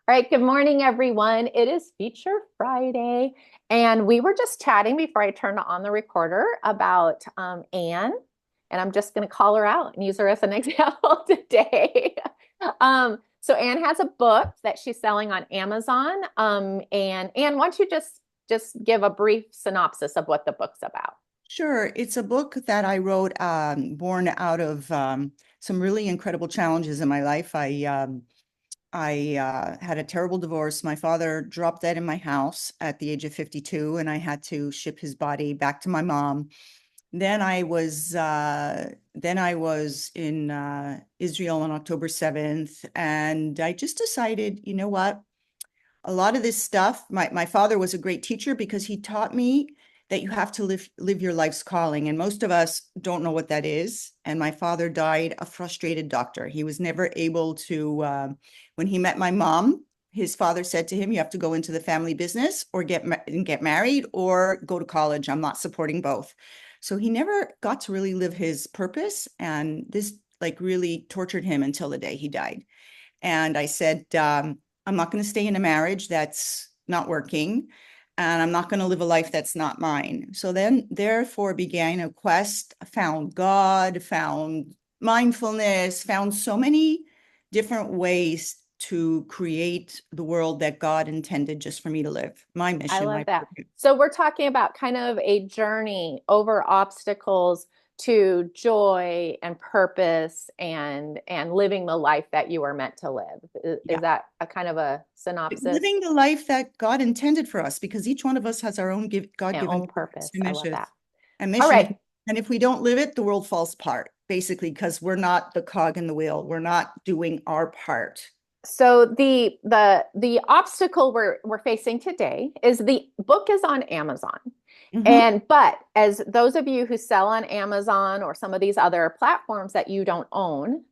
All right, good morning, everyone. It is Feature Friday, and we were just chatting before I turned on the recorder about Anne, and I'm just going to call her out and use her as an example today. So Anne has a book that she's selling on Amazon, and Anne, why don't you just give a brief synopsis of what the book's about? Sure. It's a book that I wrote born out of some really incredible challenges in my life. I had a terrible divorce. My father dropped dead in my house at the age of 52, and I had to ship his body back to my mom. Then I was in Israel on October 7th, and I just decided, you know what? A lot of this stuff, my father was a great teacher because he taught me that you have to live your life's calling. And most of us don't know what that is. And my father died a frustrated doctor. He was never able to, when he met my mom, his father said to him, you have to go into the family business or get married or go to college. I'm not supporting both. So he never got to really live his purpose. And this like really tortured him until the day he died. And I said, I'm not going to stay in a marriage that's not working, and I'm not going to live a life that's not mine. So then, therefore, began a quest, found God, found mindfulness, found so many different ways to create the world that God intended just for me to live. My I mission, love my that. purpose. So we're talking about kind of a journey over obstacles to joy and purpose and living the life that you are meant to live. Is Yeah. that a kind of a synopsis Living the life that God intended for us, because each one of us has our own and God-given own purpose purpose? and I love mission. that. And All mission. right. And if we don't live it, the world falls apart, basically, because we're not the cog in the wheel. We're not doing our part. So the obstacle we're facing today is the book is on Amazon. Hmm. And but as those of you who sell on Amazon or some of these other platforms that you don't own,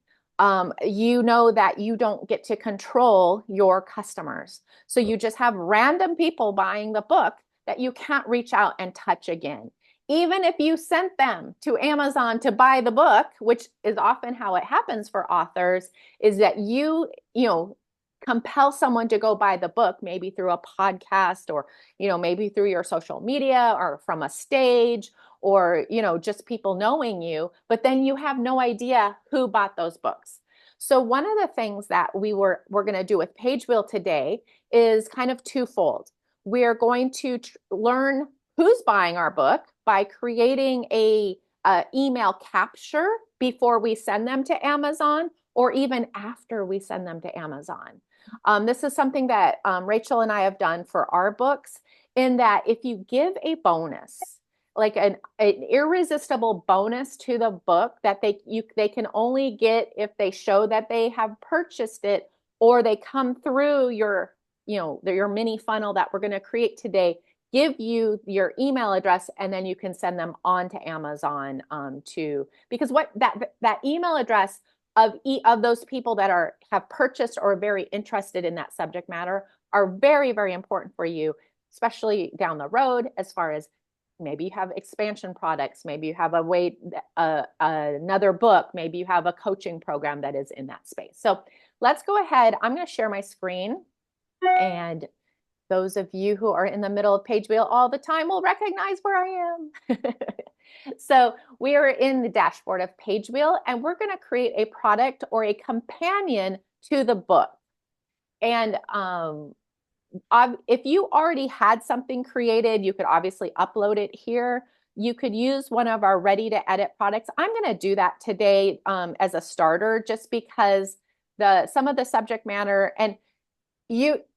you know that you don't get to control your customers. So you just have random people buying the book that you can't reach out and touch again. Even if you sent them to Amazon to buy the book, which is often how it happens for authors, is that you compel someone to go buy the book, maybe through a podcast or maybe through your social media or from a stage or just people knowing you, but then you have no idea who bought those books. So one of the things that we're going to do with Page Wheel today is kind of twofold. We're going to learn who's buying our book by creating a email capture before we send them to Amazon or even after we send them to Amazon. This is something that Rachel and I have done for our books, in that if you give a bonus, like an irresistible bonus to the book that they can only get if they show that they have purchased it or they come through your mini funnel that we're going to create today, give you your email address and then you can send them on to Amazon to because what that email address of those people that have purchased or are very interested in that subject matter are very, very important for you, especially down the road, as far as maybe you have expansion products, maybe you have another book, maybe you have a coaching program that is in that space. So let's go ahead. I'm going to share my screen, and those of you who are in the middle of Page Wheel all the time will recognize where I am. So we are in the dashboard of Page Wheel, and we're going to create a product or a companion to the book. And if you already had something created, you could obviously upload it here. You could use one of our ready to edit products. I'm going to do that today as a starter, just because some of the subject matter and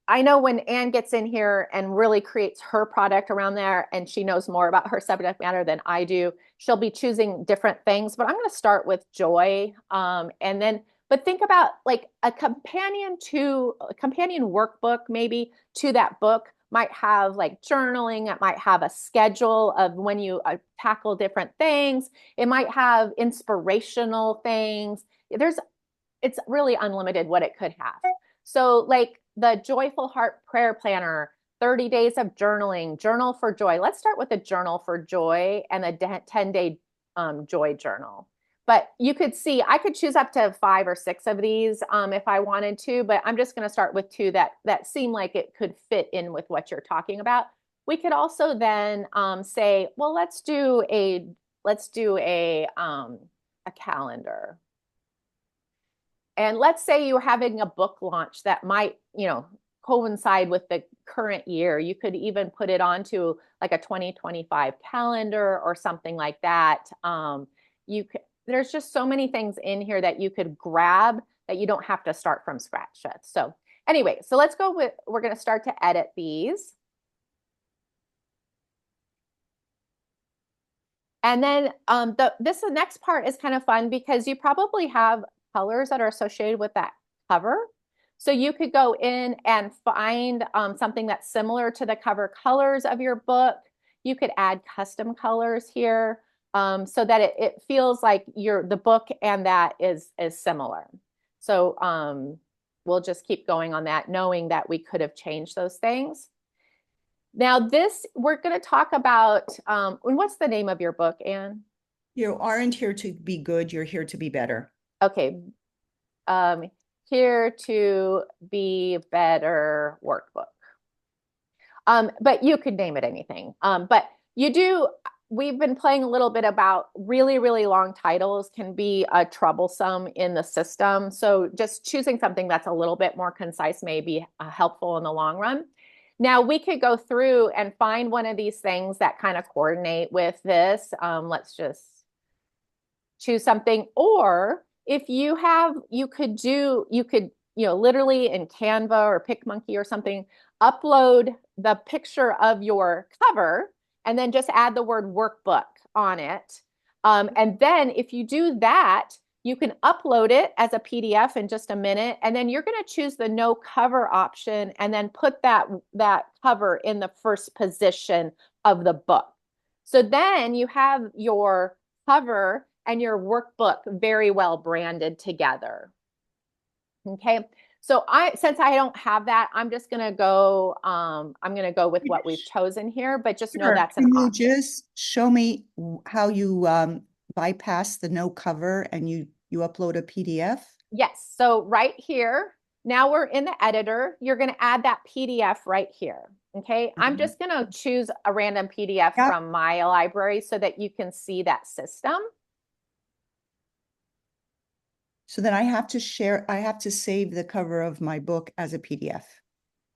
I know when Anne gets in here and really creates her product around there and she knows more about her subject matter than I do, she'll be choosing different things. But I'm going to start with joy. But think about like a companion workbook, maybe to that book might have like journaling. It might have a schedule of when you tackle different things. It might have inspirational things. It's really unlimited what it could have. So, like the Joyful Heart Prayer Planner, 30 days of journaling, journal for joy. Let's start with the journal for joy and the 10-day joy journal. But you could see, I could choose up to 5 or 6 of these if I wanted to, but I'm just going to start with 2 that seem like it could fit in with what you're talking about. We could also then say, well, let's do a calendar. And let's say you're having a book launch that might, coincide with the current year. You could even put it onto like a 2025 calendar or something like that. There's just so many things in here that you could grab that you don't have to start from scratch. So anyway, so we're going to start to edit these. And then the next part is kind of fun because you probably have colors that are associated with that cover. So you could go in and find something that's similar to the cover colors of your book. You could add custom colors here so that it feels like the book and that is similar. So we'll just keep going on that, knowing that we could have changed those things. Now we're going to talk about, and what's the name of your book, Anne? You aren't here to be good, you're here to be better. Okay. Here to be better workbook. But you could name it anything. But we've been playing a little bit about really, really long titles can be troublesome in the system. So just choosing something that's a little bit more concise may be helpful in the long run. Now we could go through and find one of these things that kind of coordinate with this. Let's just choose something. Or if you could literally in Canva or PicMonkey or something, upload the picture of your cover and then just add the word workbook on it. And then if you do that, you can upload it as a PDF in just a minute, and then you're going to choose the no cover option and then put that cover in the first position of the book. So then you have your cover and your workbook very well branded together. Okay. So since I don't have that, I'm just going to go, with what we've chosen here, but just know that's an Can you option. just show me how you bypass the no cover and you upload a PDF? Yes. So right here, now we're in the editor. You're going to add that PDF right here. Okay. I'm just going to choose a random PDF Yeah. from my library so that you can see that system. So then I have to save the cover of my book as a PDF.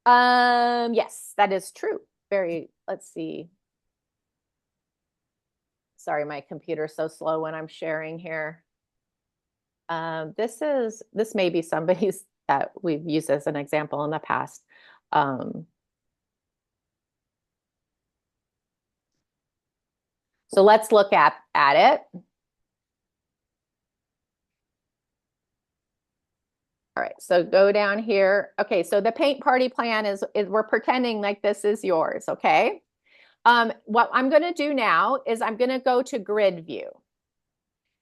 Yes, that is true. Let's see. Sorry, my computer's so slow when I'm sharing here. This may be somebody's that we've used as an example in the past. So let's look at it. All right, so go down here. Okay, so the paint party plan is we're pretending like this is yours, okay? What I'm going to do now is I'm going to go to grid view.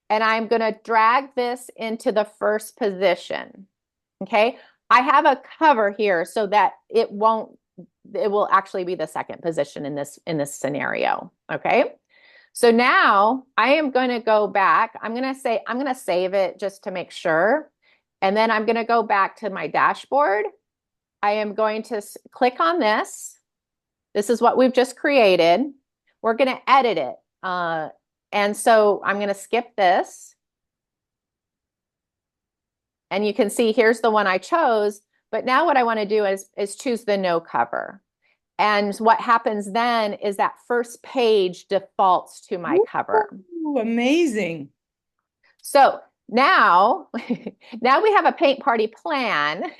And I'm going to drag this into the first position. Okay, I have a cover here so that it will actually be the second position in this scenario. Okay, so now I am going to go back. I'm going to save it just to make sure. And then I'm going to go back to my dashboard. I am going to click on this. This is what we've just created. We're going to edit it. And so I'm going to skip this. And you can see here's the one I chose. But now what I want to do is choose the no cover. And what happens then is that first page defaults to my cover. Ooh, amazing. So now we have a paint party plan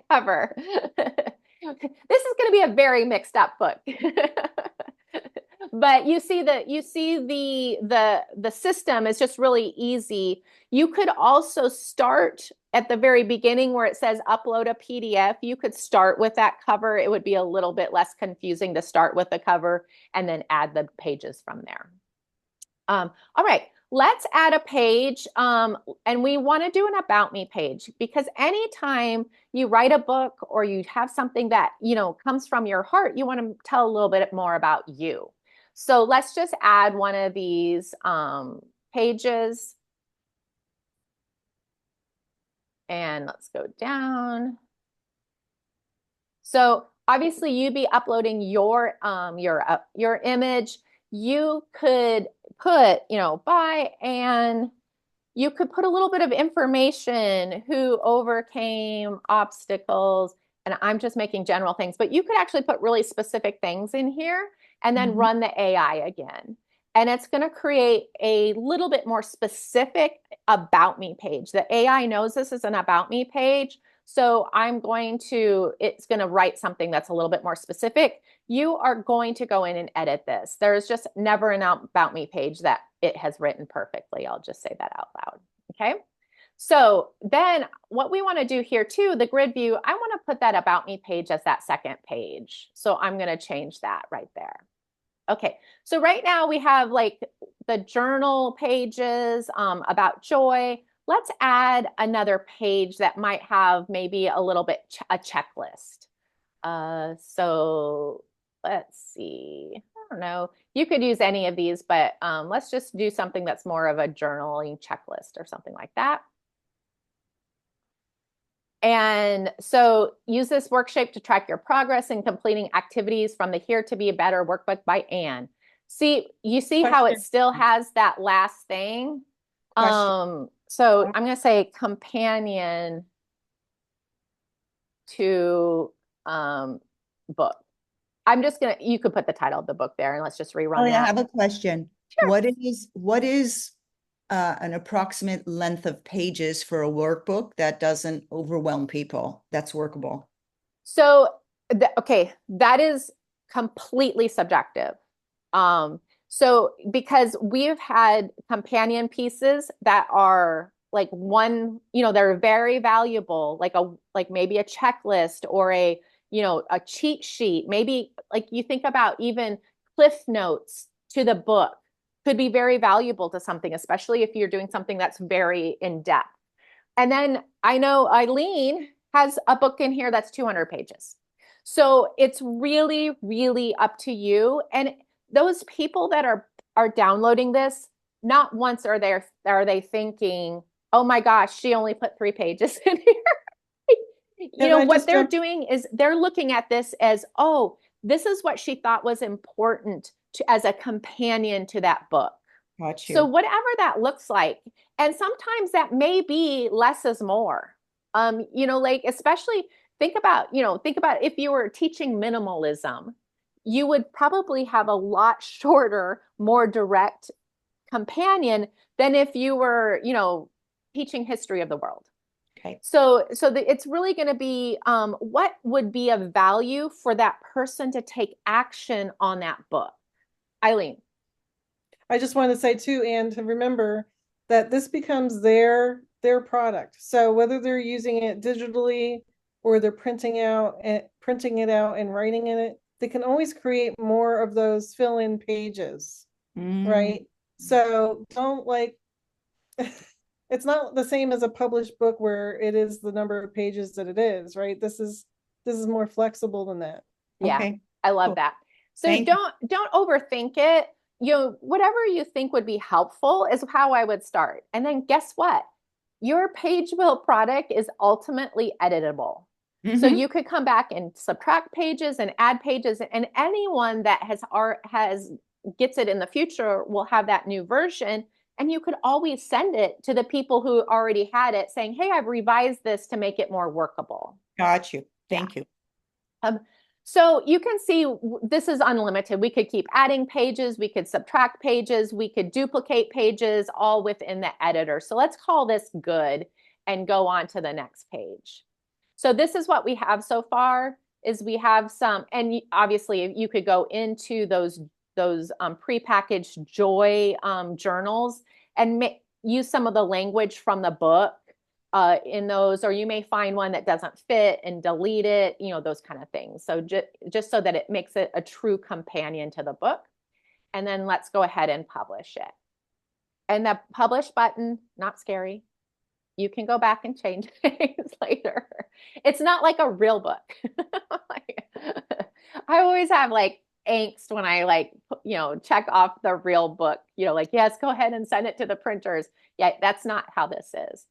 cover. This is going to be a very mixed up book. But you see the system is just really easy. You could also start at the very beginning where it says upload a PDF. You could start with that cover. It would be a little bit less confusing to start with the cover and then add the pages from there. All right, let's add a page. And we want to do an about me page because anytime you write a book or you have something that, comes from your heart, you want to tell a little bit more about you. So let's just add one of these pages. And let's go down. So obviously you'd be uploading your image. You could put, by and you could put a little bit of information, who overcame obstacles, and I'm just making general things, but you could actually put really specific things in here and then Mhm. run the AI again. And it's going to create a little bit more specific about me page. The AI knows this is an about me page. So it's going to write something that's a little bit more specific. You are going to go in and edit this. There's just never an about me page that it has written perfectly. I'll just say that out loud. Okay. So then what we want to do here too, the grid view, I want to put that about me page as that second page. So I'm going to change that right there. Okay, so right now we have like the journal pages about joy. Let's add another page that might have maybe a little bit a checklist. So let's see. I don't know. You could use any of these, but let's just do something that's more of a journaling checklist or something like that. And so use this worksheet to track your progress in completing activities from the Here to Be a Better workbook by Anne. You see how it still has that last thing? Question. So I'm going to say companion to book. You could put the title of the book there and let's just rerun I that. have a question. Sure. What is an approximate length of pages for a workbook that doesn't overwhelm people, that's workable? So, okay, that is completely subjective. So because we've had companion pieces that are like they're very valuable, like maybe a checklist or a cheat sheet. Maybe like you think about even cliff notes to the book could be very valuable to something, especially if you're doing something that's very in depth. And then I know Eileen has a book in here that's 200 pages. So it's really, really up to you. And those people that are downloading this, not once are they thinking, oh my gosh, she only put 3 pages in here. What they're doing is they're looking at this as, oh, this is what she thought was important as a companion to that book. Got you. So whatever that looks like, and sometimes that may be less is more. Like especially think about if you were teaching minimalism, you would probably have a lot shorter, more direct companion than if you were, teaching history of the world. Okay. So it's really going to be what would be of value for that person to take action on that book. Eileen. I just want to say too, and to remember that this becomes their product. So whether they're using it digitally or they're printing it out and writing in it, they can always create more of those fill-in pages, right? So don't it's not the same as a published book where it is the number of pages that it is, right? This is more flexible than that. Yeah, Okay. I love that. So don't overthink it. Whatever you think would be helpful is how I would start. And then guess what? Your page built product is ultimately editable. So you could come back and subtract pages and add pages, and anyone that gets it in the future will have that new version. And you could always send it to the people who already had it saying, hey, I've revised this to make it more workable. Got you. Thank you. So you can see this is unlimited. We could keep adding pages, we could subtract pages, we could duplicate pages all within the editor. So let's call this good and go on to the next page. So this is what we have so far is we have some, and obviously you could go into those prepackaged joy journals and use some of the language from the book in those, or you may find one that doesn't fit and delete it, those kind of things. So just so that it makes it a true companion to the book. And then let's go ahead and publish it. And the publish button, not scary. You can go back and change things later. It's not like a real book. I always have angst when I check off the real book, like, yes, go ahead and send it to the printers. Yeah, that's not how this is.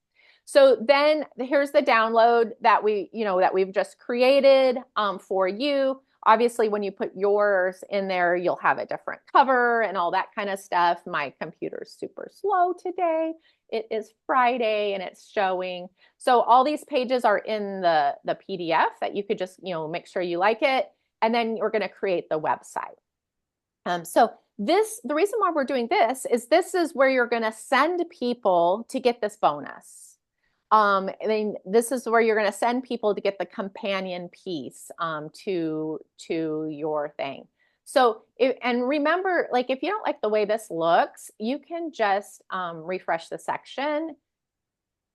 So then here's the download that we've just created for you. Obviously, when you put yours in there, you'll have a different cover and all that kind of stuff. My computer's super slow today. It is Friday and it's showing. So all these pages are in the PDF that you could just, make sure you like it. And then you're going to create the website. So the reason why we're doing this is where you're going to send people to get this bonus. This is where you're going to send people to get the companion piece to your thing. So, and remember, like, if you don't like the way this looks, you can just refresh the section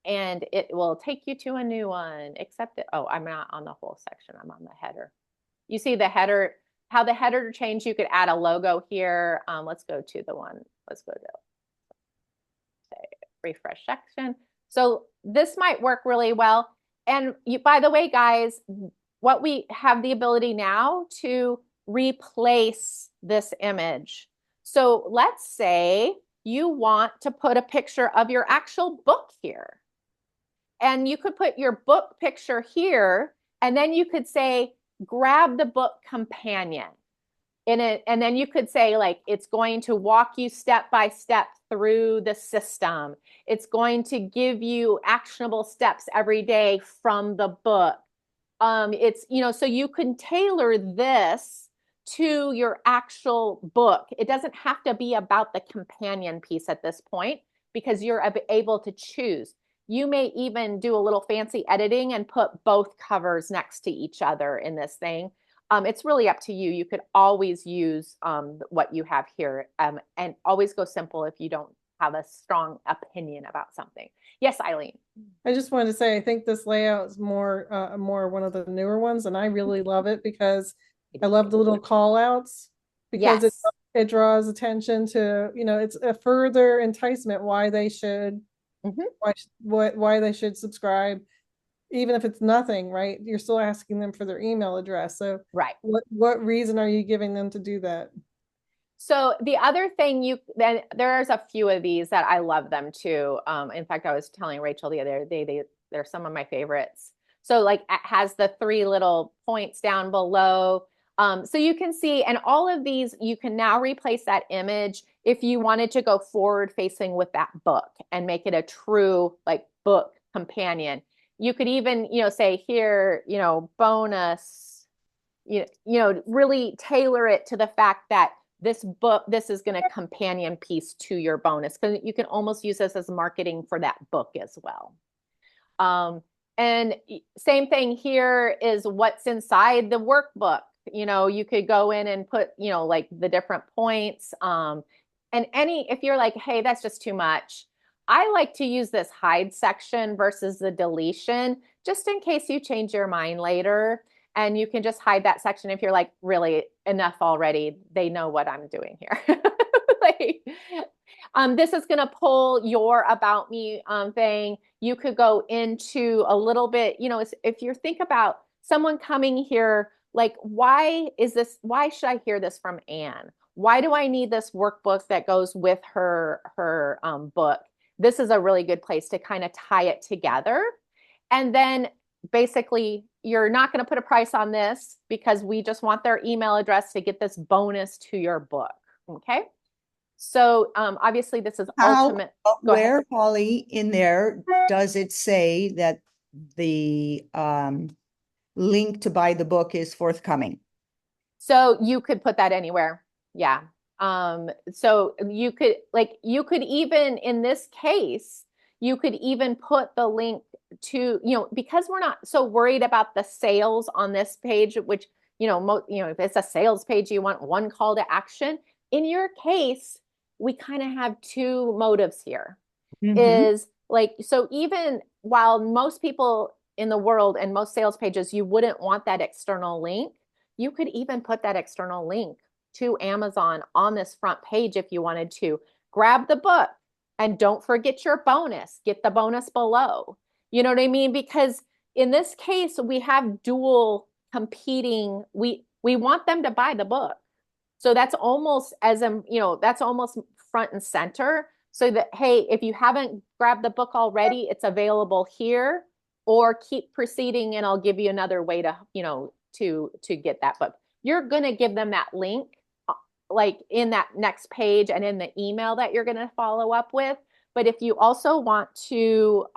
and it will take you to a new one, except I'm not on the whole section. I'm on the header. You see the header, how the header changed. You could add a logo here. Let's go to refresh section. So this might work really well. And by the way, guys, what we have the ability now to replace this image. So let's say you want to put a picture of your actual book here. And you could put your book picture here, and then you could say, grab the book companion. And then you could say, like, it's going to walk you step by step through the system. It's going to give you actionable steps every day from the book. So you can tailor this to your actual book. It doesn't have to be about the companion piece at this point because you're able to choose. You may even do a little fancy editing and put both covers next to each other in this thing. It's really up to you. You could always use what you have here and always go simple if you don't have a strong opinion about something. Yes, Eileen. I just wanted to say, I think this layout is more one of the newer ones, and I really love it because I love the little call outs because Yes. it draws attention to, it's a further enticement why they should why they should subscribe. Even if it's nothing, right? You're still asking them for their email address. So right. What reason are you giving them to do that? So the other thing there's a few of these that I love them too. In fact, I was telling Rachel the other day, they're some of my favorites. So like it has the 3 little points down below. So you can see, and all of these, you can now replace that image if you wanted to go forward facing with that book and make it a true like book companion. You could even, say here, bonus, really tailor it to the fact that this is going to companion piece to your bonus, because you can almost use this as marketing for that book as well. And same thing here is what's inside the workbook. You could go in and put, like the different points. And if you're like, hey, that's just too much. I like to use this hide section versus the deletion, just in case you change your mind later. And you can just hide that section if you're like, really, enough already. They know what I'm doing here. This is going to pull your About Me thing. You could go into a little bit, if you think about someone coming here, like, why should I hear this from Anne? Why do I need this workbook that goes with her book? This is a really good place to kind of tie it together. And then basically, you're not going to put a price on this because we just want their email address to get this bonus to your book. Okay. So obviously this is ultimate. Where, Holly, in there, does it say that the link to buy the book is forthcoming? So you could put that anywhere. Yeah. So you could even in this case, you could even put the link to, because we're not so worried about the sales on this page, which, if it's a sales page, you want one call to action. In your case, we kind of have 2 motives here. Is like, so even while most people in the world and most sales pages, you wouldn't want that external link, you could even put that external link to Amazon on this front page if you wanted to. Grab the book and don't forget your bonus. Get the bonus below. You know what I mean? Because in this case, we have dual competing. We want them to buy the book. So that's almost that's almost front and center. So that, hey, if you haven't grabbed the book already, it's available here, or keep proceeding and I'll give you another way to, to get that book. You're going to give them that link like in that next page and in the email that you're going to follow up with. But if you also want to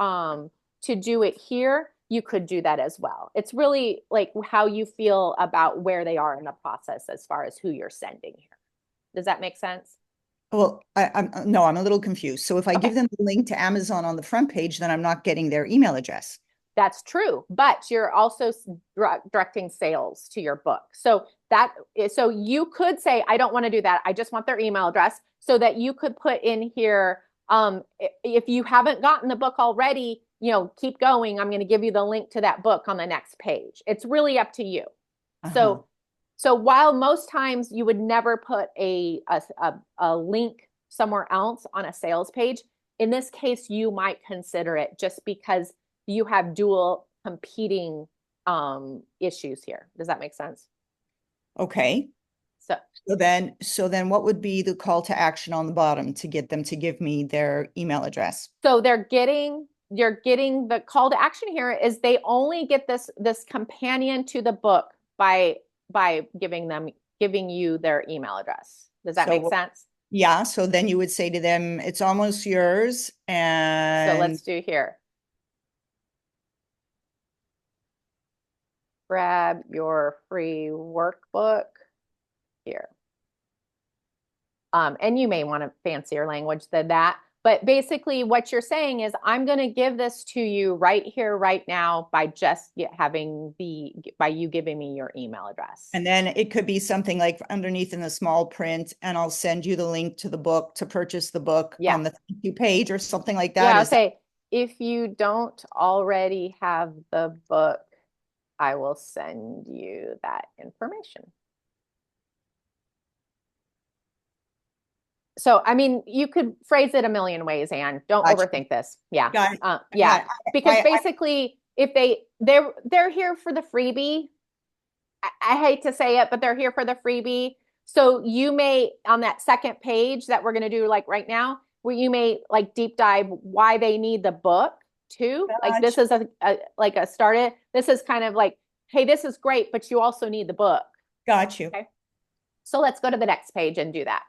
do it here, you could do that as well. It's really like how you feel about where they are in the process as far as who you're sending here. Does that make sense? Well, I'm a little confused. So if I give them the link to Amazon on the front page, then I'm not getting their email address. That's true, but you're also directing sales to your book. So you could say, I don't want to do that. I just want their email address, so that you could put in here, if you haven't gotten the book already, keep going. I'm going to give you the link to that book on the next page. It's really up to you. So while most times you would never put a link somewhere else on a sales page, in this case, you might consider it, just because you have dual competing issues here. Does that make sense? Okay. So then what would be the call to action on the bottom to get them to give me their email address? So you're getting the call to action here is they only get this companion to the book by giving you their email address. Does that make sense? Yeah. So then you would say to them, it's almost yours. And so let's do here. Grab your free workbook here. And you may want a fancier language than that. But basically what you're saying is, I'm going to give this to you right here, right now, by just by you giving me your email address. And then it could be something like underneath in the small print, and I'll send you the link to the book to purchase the book on the thank you page or something like that. Yeah, I'll say, if you don't already have the book, I will send you that information. So, I mean, you could phrase it a million ways, Anne. Don't overthink this. Yeah. Because basically, if they're here for the freebie, I hate to say it, but they're here for the freebie. So you may, on that second page that we're going to do like right now, where you may like deep dive why they need the book too. Like this is a started. This is kind of like, hey, this is great, but you also need the book. Got you. Okay. So let's go to the next page and do that.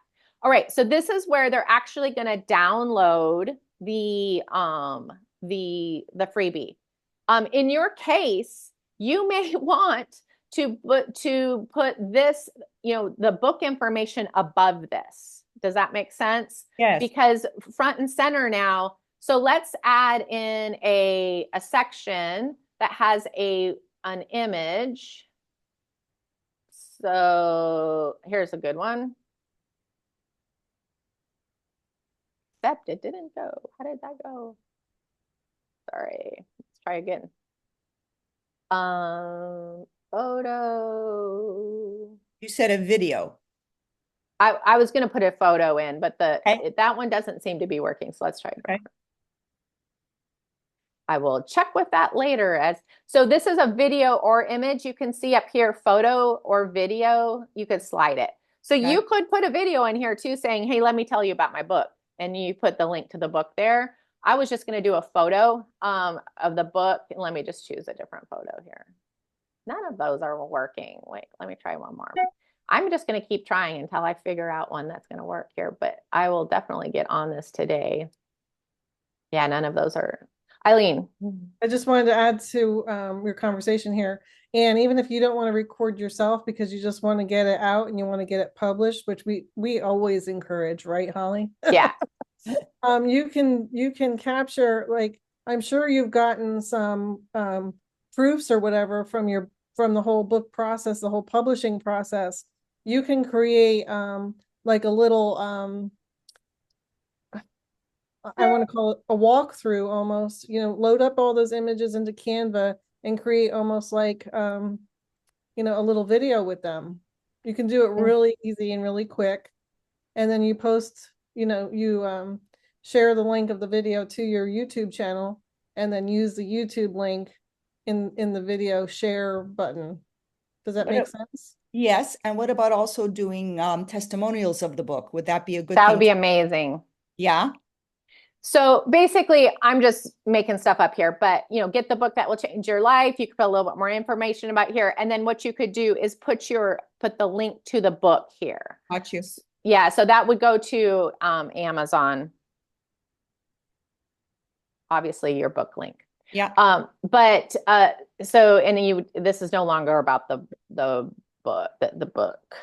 All right, so this is where they're actually going to download the freebie. In your case, you may want to put this, the book information above this. Does that make sense? Yes. Because front and center now. So let's add in a section that has an image. So here's a good one. Except it didn't go. How did that go? Sorry. Let's try again. Photo. You said a video. I was going to put a photo in, but that one doesn't seem to be working. So let's try it. Okay. I will check with that later. So this is a video or image. You can see up here, photo or video. You could slide it. So you could put a video in here too, saying, hey, let me tell you about my book. And you put the link to the book there. I was just going to do a photo of the book. And let me just choose a different photo here. None of those are working. Wait, let me try one more. I'm just going to keep trying until I figure out one that's going to work here. But I will definitely get on this today. Yeah, none of those are. Eileen. I just wanted to add to your conversation here. And even if you don't want to record yourself because you just want to get it out and you want to get it published, which we always encourage, right, Holly? Yeah. You can capture, like, I'm sure you've gotten some proofs or whatever from the whole book process, the whole publishing process. You can create like a little I want to call it a walkthrough almost, load up all those images into Canva and create almost like, a little video with them. You can do it really easy and really quick. And then you post, you share the link of the video to your YouTube channel and then use the YouTube link in the video share button. Does that make sense? Yes. And what about also doing testimonials of the book? Would that be a good That would thing? be amazing. Yeah. So basically, I'm just making stuff up here, but get the book that will change your life. You could put a little bit more information about here. And then what you could do is put the link to the book here. Got you. Yeah, so that would go to Amazon, obviously your book link. Yeah. But so and then this is no longer about the book, the book.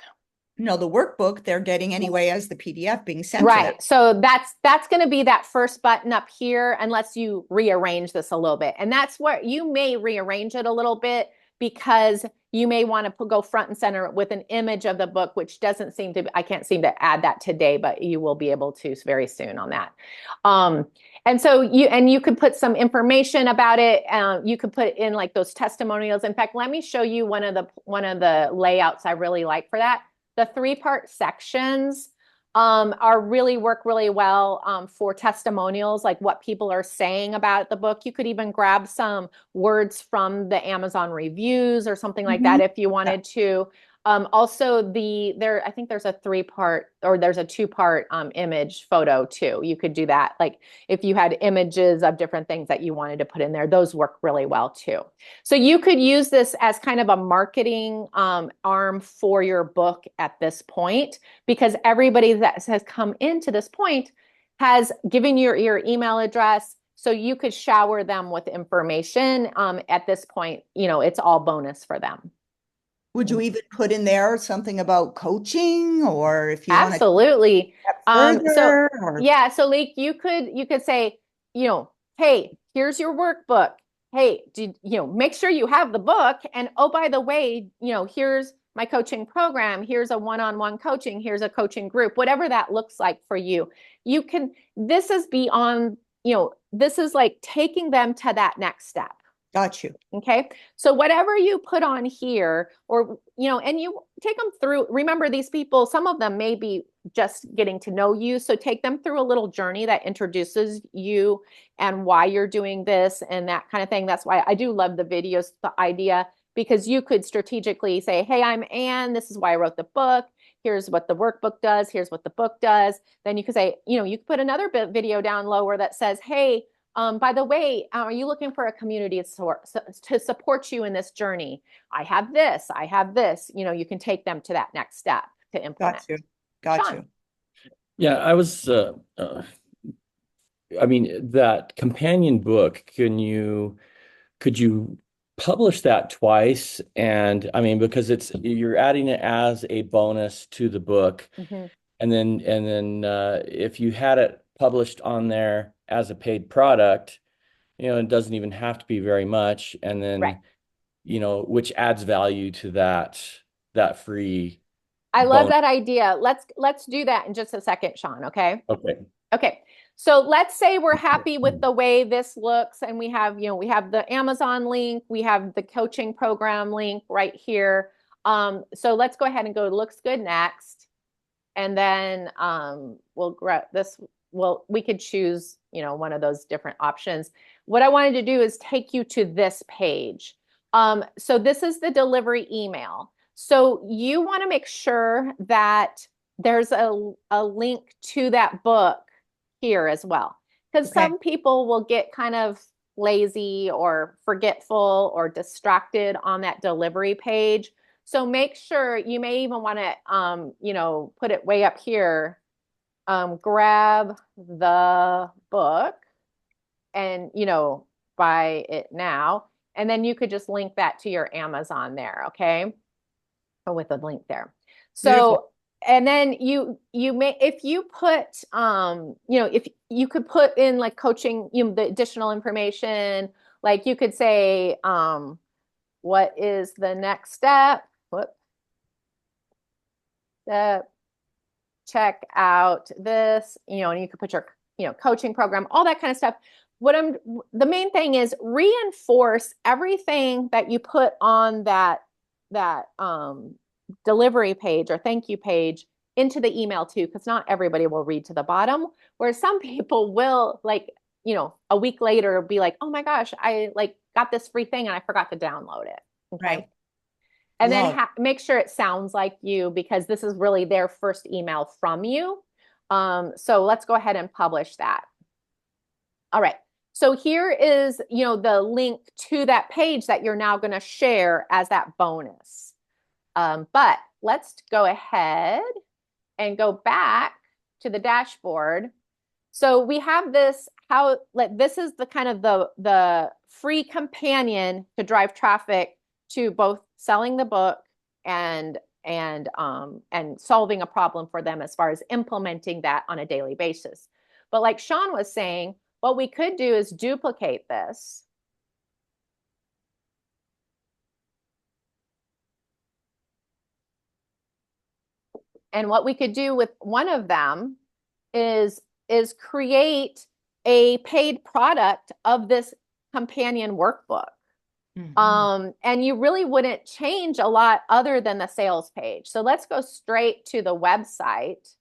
No, the workbook they're getting anyway as the PDF being sent to them. Right. So that's going to be that first button up here, unless you rearrange this a little bit. And that's where you may rearrange it a little bit, because you may want to go front and center with an image of the book, which doesn't seem to, I can't seem to add that today, but you will be able to very soon on that. And so you could put some information about it. You could put in like those testimonials. In fact, let me show you one of the layouts I really like for that. The 3-part sections work really well for testimonials, like what people are saying about the book. You could even grab some words from the Amazon reviews or something like that if you wanted to. Also, I think there's a 3-part or there's a 2-part image photo too. You could do that. Like if you had images of different things that you wanted to put in there, those work really well too. So you could use this as kind of a marketing arm for your book at this point, because everybody that has come into this point has given you your email address. So you could shower them with information. At this point, it's all bonus for them. Would you even put in there something about coaching, or if you want to Absolutely. further, or Yeah, so like you could say, hey, here's your workbook. Hey, make sure you have the book. And oh, by the way, here's my coaching program. Here's a one-on-one coaching. Here's a coaching group, whatever that looks like for you. This is beyond, this is like taking them to that next step. got you. Okay. So whatever you put on here, or, and you take them through, remember these people, some of them may be just getting to know you. So take them through a little journey that introduces you and why you're doing this and that kind of thing. That's why I do love the videos, the idea, because you could strategically say, hey, I'm Anne. This is why I wrote the book. Here's what the workbook does. Here's what the book does. Then you could say, you could put another video down lower that says, hey, by the way, are you looking for a community to support you in this journey? I have this. You can take them to that next step to implement. Got you. Yeah, I was, I mean, that companion book, could you publish that twice? And I mean, because you're adding it as a bonus to the book. Mm-hmm. And then if you had it published on there as a paid product, it doesn't even have to be very much. And then, right. Which adds value to that free. I love that idea. Let's do that in just a second, Sean. Okay. Okay. So let's say we're happy with the way this looks, and we have the Amazon link, we have the coaching program link right here. So let's go ahead and go to looks good next. And then we'll grab this. Well, we could choose, one of those different options. What I wanted to do is take you to this page. So this is the delivery email. So you want to make sure that there's a link to that book here as well. Because some people will get kind of lazy or forgetful or distracted on that delivery page. So make sure, you may even want to, put it way up here. Grab the book and, buy it now. And then you could just link that to your Amazon there. Okay. Or with a link there. So, beautiful. And then you may, if you put, if you could put in like coaching, the additional information, like you could say, what is the next step? Check out this, and you could put your, coaching program, all that kind of stuff. The main thing is reinforce everything that you put on that delivery page or thank you page into the email too, because not everybody will read to the bottom, where some people will, like, a week later be like, oh my gosh, I got this free thing and I forgot to download it. Okay. Right. And then Love. make sure it sounds like you, because this is really their first email from you. So let's go ahead and publish that. All right. So here is, the link to that page that you're now going to share as that bonus. But let's go ahead and go back to the dashboard. So we have this, this is the kind of the free companion to drive traffic to both selling the book and solving a problem for them as far as implementing that on a daily basis. But like Sean was saying, what we could do is duplicate this. And what we could do with one of them is create a paid product of this companion workbook. And you really wouldn't change a lot other than the sales page. So let's go straight to the website.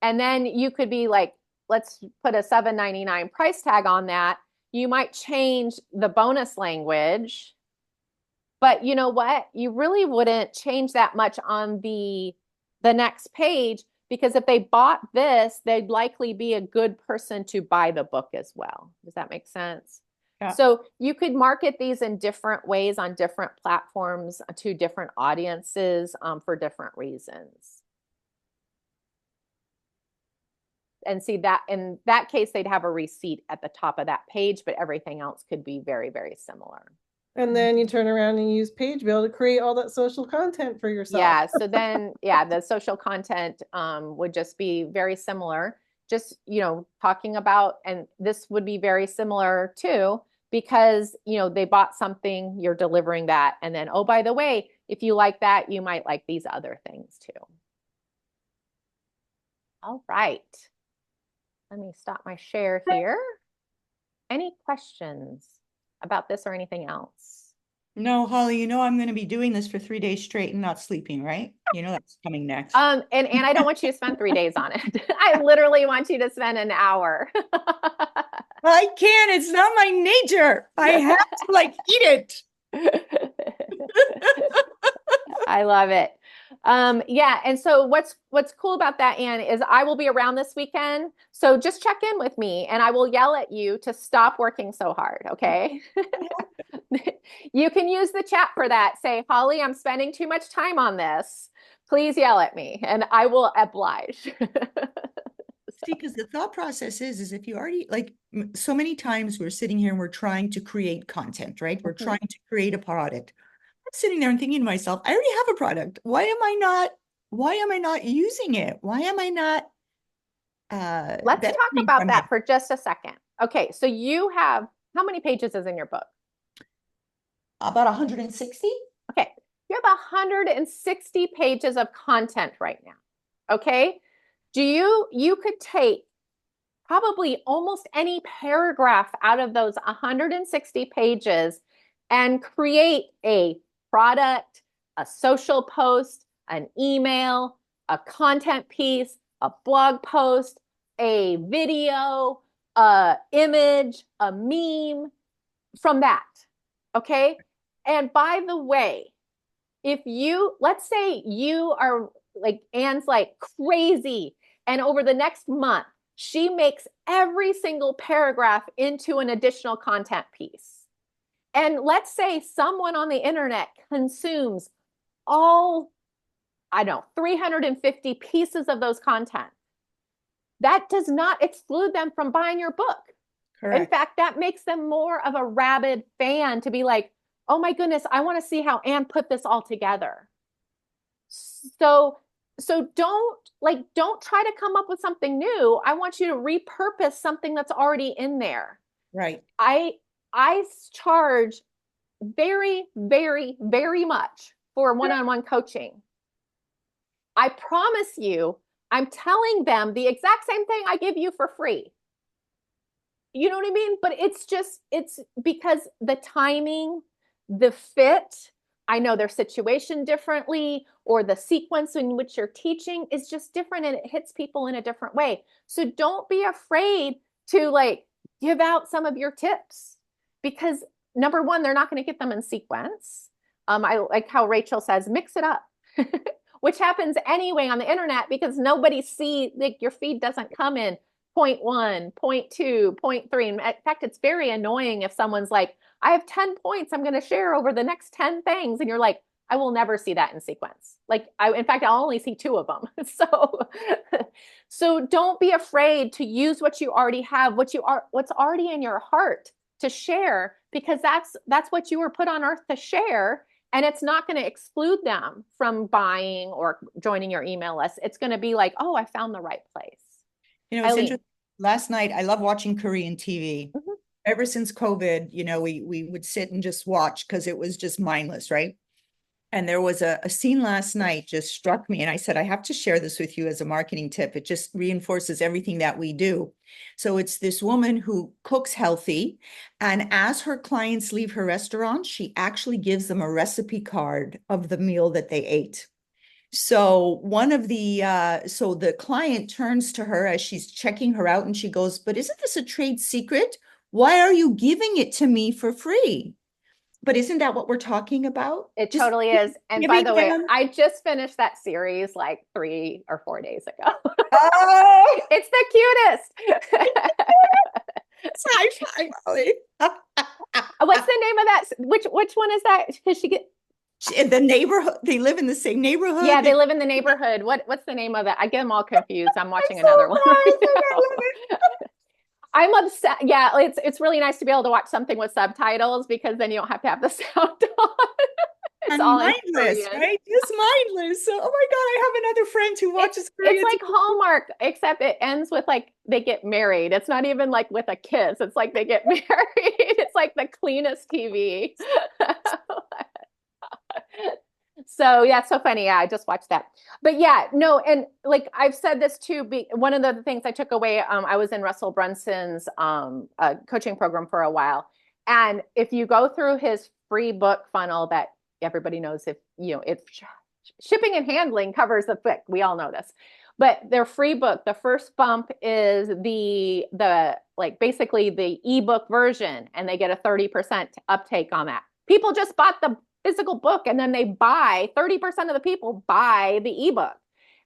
And then you could be like, let's put a $7.99 price tag on that. You might change the bonus language, but you know what? You really wouldn't change that much on the next page, because if they bought this, they'd likely be a good person to buy the book as well. Does that make sense? Yeah. So you could market these in different ways on different platforms to different audiences for different reasons. And see that in that case, they'd have a receipt at the top of that page, but everything else could be very, very similar. And then you turn around and use Page Builder to create all that social content for yourself. Yeah. So then, yeah, the social content would just be very similar. Just, talking about, and this would be very similar too, because, they bought something, you're delivering that. And then, oh, by the way, if you like that, you might like these other things too. All right. Let me stop my share here. Any questions about this or anything else? No, Holly, I'm going to be doing this for 3 days straight and not sleeping, right? That's coming next. And I don't want you to spend 3 days on it. I literally want you to spend an hour. I can't. It's not my nature. I have to eat it. I love it. Yeah. And so what's cool about that, Anne, is I will be around this weekend. So just check in with me and I will yell at you to stop working so hard. Okay. You can use the chat for that. Say, Holly, I'm spending too much time on this. Please yell at me and I will oblige. See, because the thought process is if you already, so many times we're sitting here and we're trying to create content, right? We're trying to create a product. I'm sitting there and thinking to myself, I already have a product. Why am I not using it? Why am I not Let's talk about that for just a second. Okay, so you have, how many pages is in your book? About 160. Okay, you have 160 pages of content right now. Okay, you could take probably almost any paragraph out of those 160 pages and create a product, a social post, an email, a content piece, a blog post, a video, a image, a meme from that. Okay. And by the way, let's say you are like, Anne's like crazy, and over the next month, she makes every single paragraph into an additional content piece. And let's say someone on the internet consumes all, 350 pieces of those content. That does not exclude them from buying your book. Correct. In fact, that makes them more of a rabid fan to be like, oh my goodness, I want to see how Anne put this all together. So don't try to come up with something new. I want you to repurpose something that's already in there. Right. I charge very, very, very much for one-on-one coaching. I promise you, I'm telling them the exact same thing I give you for free. You know what I mean? But it's because the timing, the fit, I know their situation differently, or the sequence in which you're teaching is just different and it hits people in a different way. So don't be afraid to give out some of your tips, because number one, they're not going to get them in sequence. I like how Rachel says, mix it up, which happens anyway on the internet because nobody like your feed doesn't come in point 1, point 2, point 3. In fact, it's very annoying if someone's like, I have 10 points I'm going to share over the next 10 things. And you're like, I will never see that in sequence. Like in fact, I'll only see 2 of them. So don't be afraid to use what you already have, what's already in your heart to share, because that's what you were put on earth to share. And it's not going to exclude them from buying or joining your email list. It's going to be like, oh, I found the right place. You know, it's Eileen. interesting. Last night, I love watching Korean TV. Mhm. Ever since COVID, you know, we would sit and just watch because it was just mindless, right? And there was a scene last night just struck me. And I said, I have to share this with you as a marketing tip. It just reinforces everything that we do. So it's this woman who cooks healthy. And as her clients leave her restaurant, she actually gives them a recipe card of the meal that they ate. So so the client turns to her as she's checking her out and she goes, but isn't this a trade secret? Why are you giving it to me for free? But isn't that what we're talking about? It Just totally is. And by giving the way, them- I just finished that series like 3 or 4 days ago. Oh, It's the cutest. high five, Molly. What's the name of that? Which one is that? Because she get The neighborhood, they live in the same neighborhood. yeah, they live in the neighborhood. What's the name of it? I get them all confused. I'm watching so another one right embarrassing. I now. love it. I'm upset. Yeah, it's really nice to be able to watch something with subtitles because then you don't have to have the sound on. It's And all in mindless, Korean. right? Just mindless. So, oh my God, I have another friend who watches Korean It's like TV. Hallmark, except it ends with like they get married. It's not even like with a kiss. It's like they get married. It's like the cleanest TV. So yeah, it's so funny. Yeah, I just watched that. But yeah, no, and like I've said this too. One of the things I took away, I was in Russell Brunson's coaching program for a while, and if you go through his free book funnel that everybody knows, if shipping and handling covers the book, we all know this. But their free book, the first bump is the like basically the ebook version, and they get a 30% uptake on that. People just bought the physical book and then they buy 30% of the people buy the ebook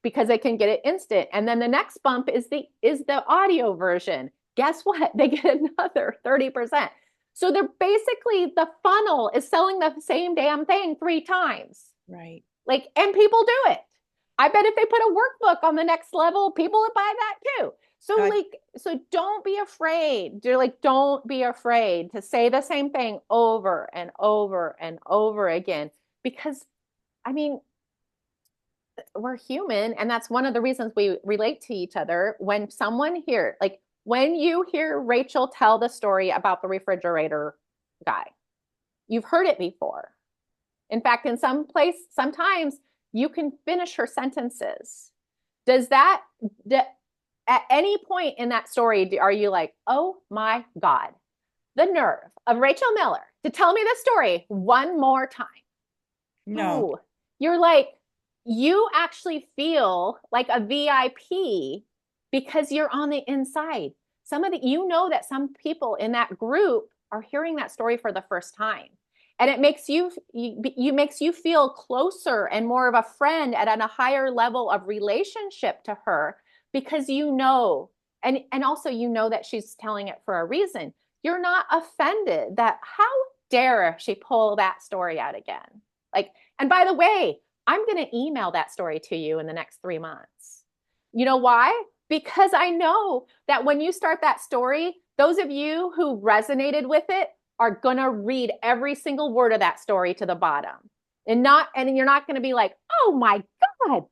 because they can get it instant. And then the next bump is the audio version. Guess what? They get another 30%. So they're basically, the funnel is selling the same damn thing 3 times. Right. Like, and people do it. I bet if they put a workbook on the next level, people would buy that too. So so don't be afraid. Don't be afraid to say the same thing over and over and over again, because I mean, we're human, and that's one of the reasons we relate to each other. When when you hear Rachel tell the story about the refrigerator guy, you've heard it before. In fact, sometimes you can finish her sentences. At any point in that story, are you like, oh my God, the nerve of Rachel Miller to tell me this story one more time? No. Ooh, you're like, you actually feel like a VIP because you're on the inside. That some people in that group are hearing that story for the first time. And it makes you feel closer and more of a friend and a higher level of relationship to her, because and also that she's telling it for a reason. You're not offended that how dare she pull that story out again. Like, and by the way, I'm going to email that story to you in the next 3 months. You know why? Because I know that when you start that story, those of you who resonated with it are going to read every single word of that story to the bottom. And you're not going to be like, oh my God,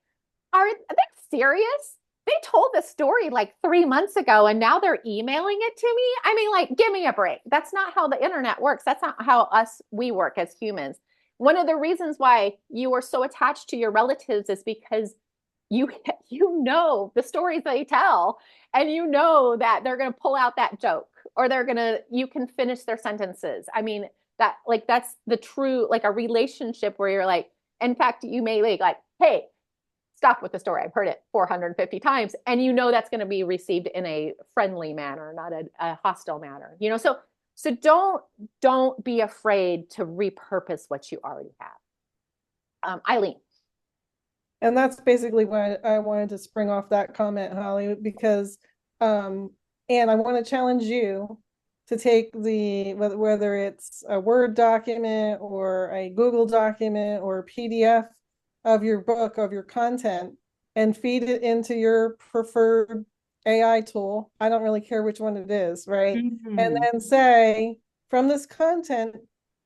are they serious? They told the story like 3 months ago and now they're emailing it to me. I mean, like, give me a break. That's not how the internet works. That's not how we work as humans. One of the reasons why you are so attached to your relatives is because you know the stories they tell, and you know that they're going to pull out that joke, or you can finish their sentences. I mean, that's the true, like, a relationship where you're like, in fact, you may like, hey, stop with the story. I've heard it 450 times. And that's going to be received in a friendly manner, not a hostile manner. So So don't be afraid to repurpose what you already have. Eileen. And that's basically why I wanted to spring off that comment, Holly, because and I want to challenge you to take whether it's a Word document or a Google document or a PDF of your book, of your content, and feed it into your preferred AI tool. I don't really care which one it is, right? And then say, from this content,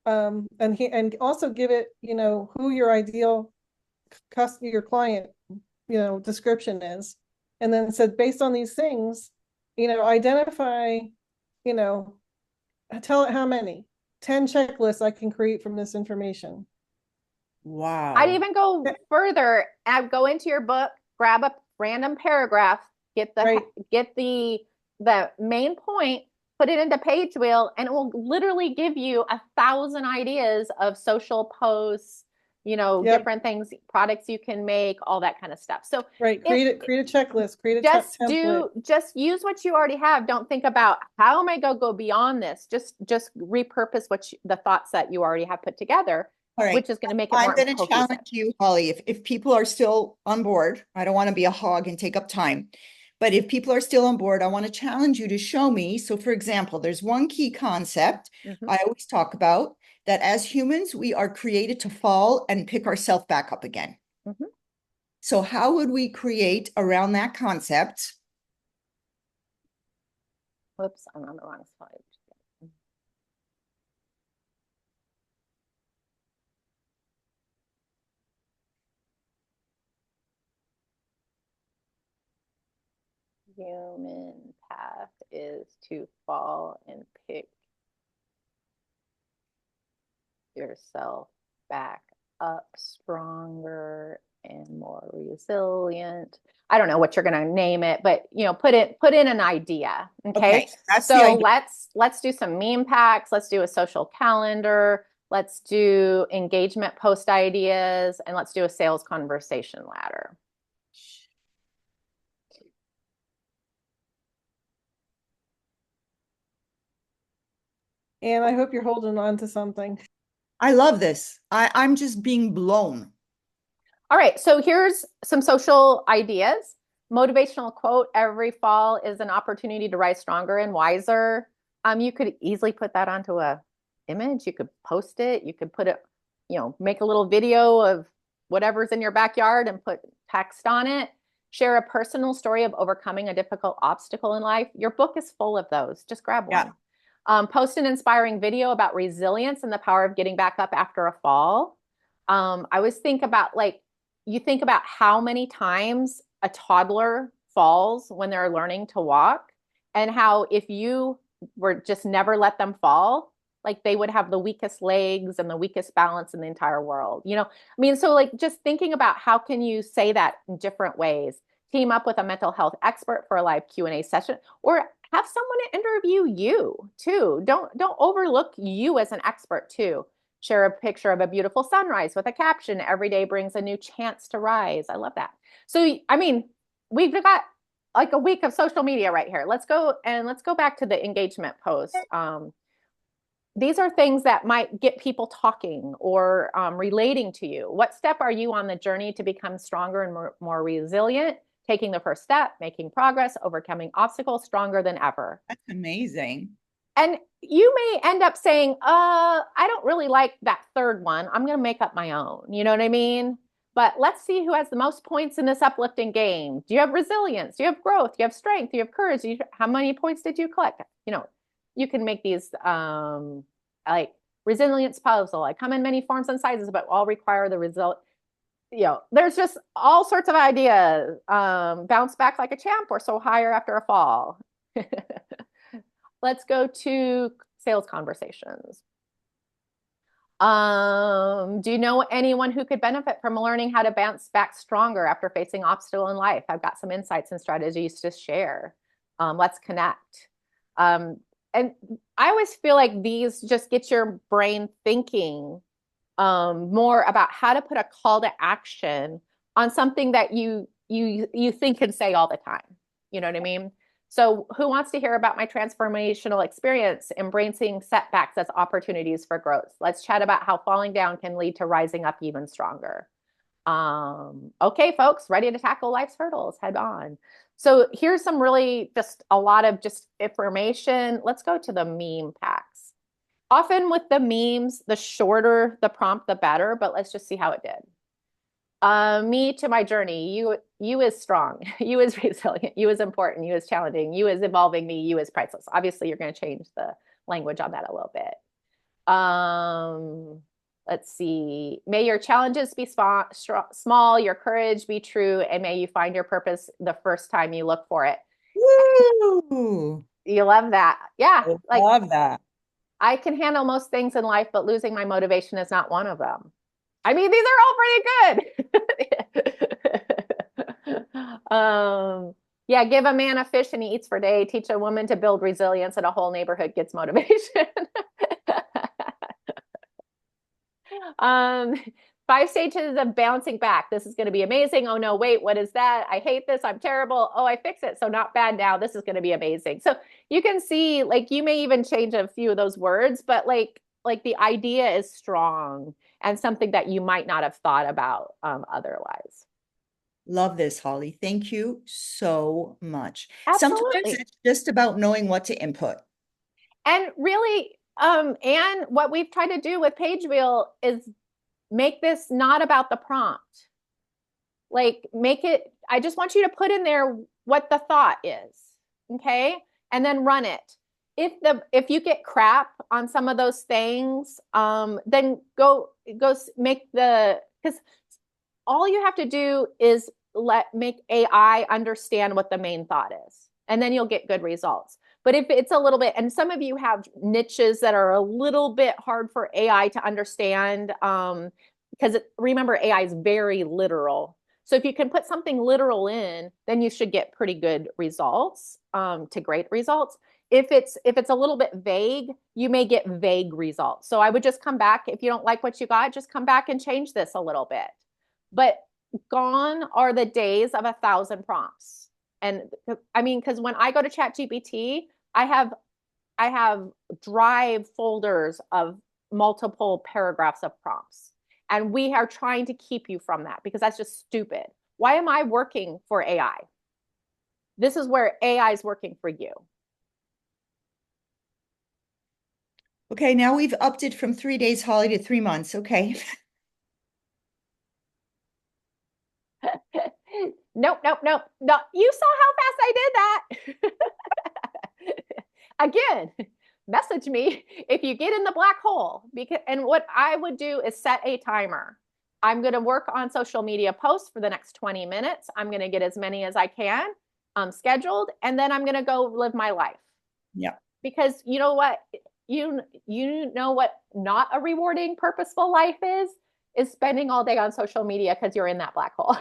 and also give it, who your ideal your client, description is. And then said, based on these things, identify, tell it how many 10 checklists I can create from this information. Wow. I'd even go further. I'd go into your book, grab a random paragraph, get the main point, put it into Page Wheel, and it will literally give you 1,000 ideas of social posts, different things, products you can make, all that kind of stuff. So create a checklist, create a template. Just use what you already have. Don't think about how am I going to go beyond this. Just repurpose the thoughts that you already have put together. All right. Which is going to make it more I'm going to challenge you, Holly, if people are still on board. I don't want to be a hog and take up time, but if people are still on board, I want to challenge you to show me. So for example, there's one key concept I always talk about, that as humans, we are created to fall and pick ourselves back up again. So how would we create around that concept? Whoops, I'm on the wrong slide. Human path is to fall and pick yourself back up stronger and more resilient. I don't know what you're going to name it, but put in an idea. Okay. So let's do some meme packs. Let's do a social calendar. Let's do engagement post ideas, and let's do a sales conversation ladder. And I hope you're holding on to something. I love this. I'm just being blown. All right, so here's some social ideas. Motivational quote: every fall is an opportunity to rise stronger and wiser. You could easily put that onto a image. You could post it. You could put it, make a little video of whatever's in your backyard and put text on it. Share a personal story of overcoming a difficult obstacle in life. Your book is full of those. Just grab one. Post an inspiring video about resilience and the power of getting back up after a fall. I always think about, you think about how many times a toddler falls when they're learning to walk, and how if you were just never let them fall, they would have the weakest legs and the weakest balance in the entire world. So just thinking about how can you say that in different ways. Team up with a mental health expert for a live Q&A session, or have someone interview you too. Don't overlook you as an expert too. Share a picture of a beautiful sunrise with a caption, "Every day brings a new chance to rise." I love that. So, we've got a week of social media right here. Let's go back to the engagement post. These are things that might get people talking or relating to you. What step are you on the journey to become stronger and more resilient? Taking the first step, making progress, overcoming obstacles, stronger than ever. That's amazing. And you may end up saying, I don't really like that third one. I'm going to make up my own. You know what I mean? But let's see who has the most points in this uplifting game. Do you have resilience? Do you have growth? Do you have strength? Do you have courage? How many points did you collect? You can make these resilience puzzle. I come in many forms and sizes, but all require the result. There's just all sorts of ideas. Bounce back like a champ, or so higher after a fall. Let's go to sales conversations. Do you know anyone who could benefit from learning how to bounce back stronger after facing obstacle in life? I've got some insights and strategies to share. Let's connect. And I always feel like these just get your brain thinking more about how to put a call to action on something that you think and say all the time. You know what I mean? So who wants to hear about my transformational experience, embracing setbacks as opportunities for growth? Let's chat about how falling down can lead to rising up even stronger. Okay, folks, ready to tackle life's hurdles head on. So here's some really just a lot of just information. Let's go to the meme packs. Often with the memes, the shorter the prompt, the better, but let's just see how it did. Me to my journey. You is strong. You is resilient. You is important. You is challenging. You is evolving me. You is priceless. Obviously, you're going to change the language on that a little bit. Let's see. May your challenges be small, your courage be true, and may you find your purpose the first time you look for it. Woo! You love that. Yeah. I Like love that. I can handle most things in life, but losing my motivation is not one of them. I mean, these are all pretty good. Yeah, give a man a fish and he eats for a day. Teach a woman to build resilience and a whole neighborhood gets motivation. 5 stages of bouncing back. This is going to be amazing. Oh no, wait, what is that? I hate this. I'm terrible. Oh, I fix it. So not bad now. This is going to be amazing. So you can see, like, you may even change a few of those words, but like the idea is strong and something that you might not have thought about otherwise. Love this, Holly. Thank you so much. Sometimes Absolutely. it's just about knowing what to input. And really, and what we've tried to do with Page Wheel is make this not about the prompt. Like make it, I just want you to put in there what the thought is, okay? And then run it. If you get crap on some of those things, then go make because all you have to do is make AI understand what the main thought is, and then you'll get good results. But if it's a little bit, and some of you have niches that are a little bit hard for AI to understand, because remember, AI is very literal. So if you can put something literal in, then you should get pretty good results, to great results. If it's a little bit vague, you may get vague results. So I would just come back. If you don't like what you got, just come back and change this a little bit. But gone are the days of 1,000 prompts. And I mean, because when I go to ChatGPT, I have drive folders of multiple paragraphs of prompts. And we are trying to keep you from that because that's just stupid. Why am I working for AI? This is where AI is working for you. Okay, now we've upped it from 3 days, Holly, to 3 months. Okay. Nope. No, you saw how fast I did that. Again, message me if you get in the black hole. And what I would do is set a timer. I'm going to work on social media posts for the next 20 minutes. I'm going to get as many as I can scheduled, and then I'm going to go live my life. Yeah. Because you know what? You know what not a rewarding, purposeful life is spending all day on social media because you're in that black hole.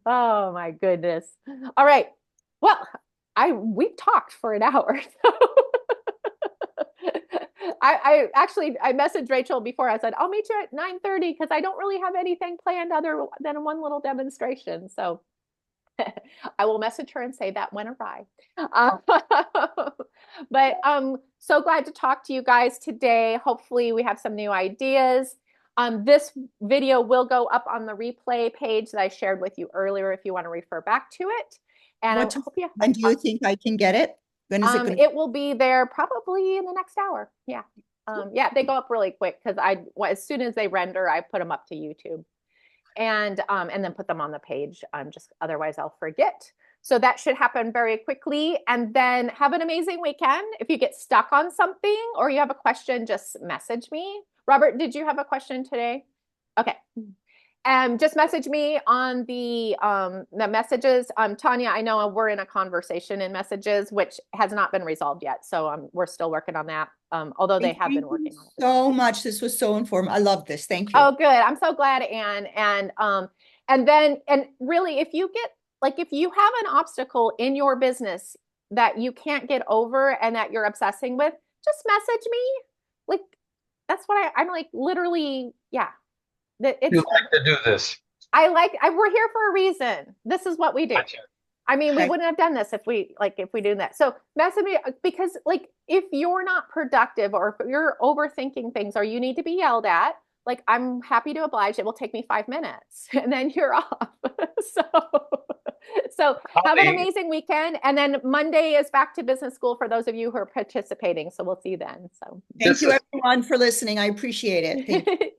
Oh my goodness. All right. Well, we've talked for an hour. So I actually messaged Rachel before. I said, I'll meet you at 9:30 because I don't really have anything planned other than one little demonstration. So I will message her and say that went awry. But so glad to talk to you guys today. Hopefully we have some new ideas. This video will go up on the replay page that I shared with you earlier if you want to refer back to it. And I hope you have When do you think I can get it? When is it going it will be there probably in the next hour. Yeah. Yeah, they go up really quick because as soon as they render, I put them up to YouTube. And then put them on the page. Just otherwise I'll forget. So that should happen very quickly. And then have an amazing weekend. If you get stuck on something or you have a question, just message me. Robert, did you have a question today? Okay. Just message me on the messages. Tanya, I know we're in a conversation in messages, which has not been resolved yet. So we're still working on that. Although they have been working on it. So much. This was so informative. I love this. Thank you. Oh, good. I'm so glad, Anne. And really, if you have an obstacle in your business that you can't get over and that you're obsessing with, just message me. Like, that's what I'm like, literally, yeah. You like to do this. we're here for a reason. This is what we do. Gotcha. I mean, we Okay. wouldn't have done this if we do that. So message me, because like if you're not productive or if you're overthinking things or you need to be yelled at, like I'm happy to oblige. It will take me 5 minutes and then you're off. So have an Holly, amazing weekend. And then Monday is back to business school for those of you who are participating. So we'll see you then. So Thank This you is- everyone for listening. I appreciate it. Thank you.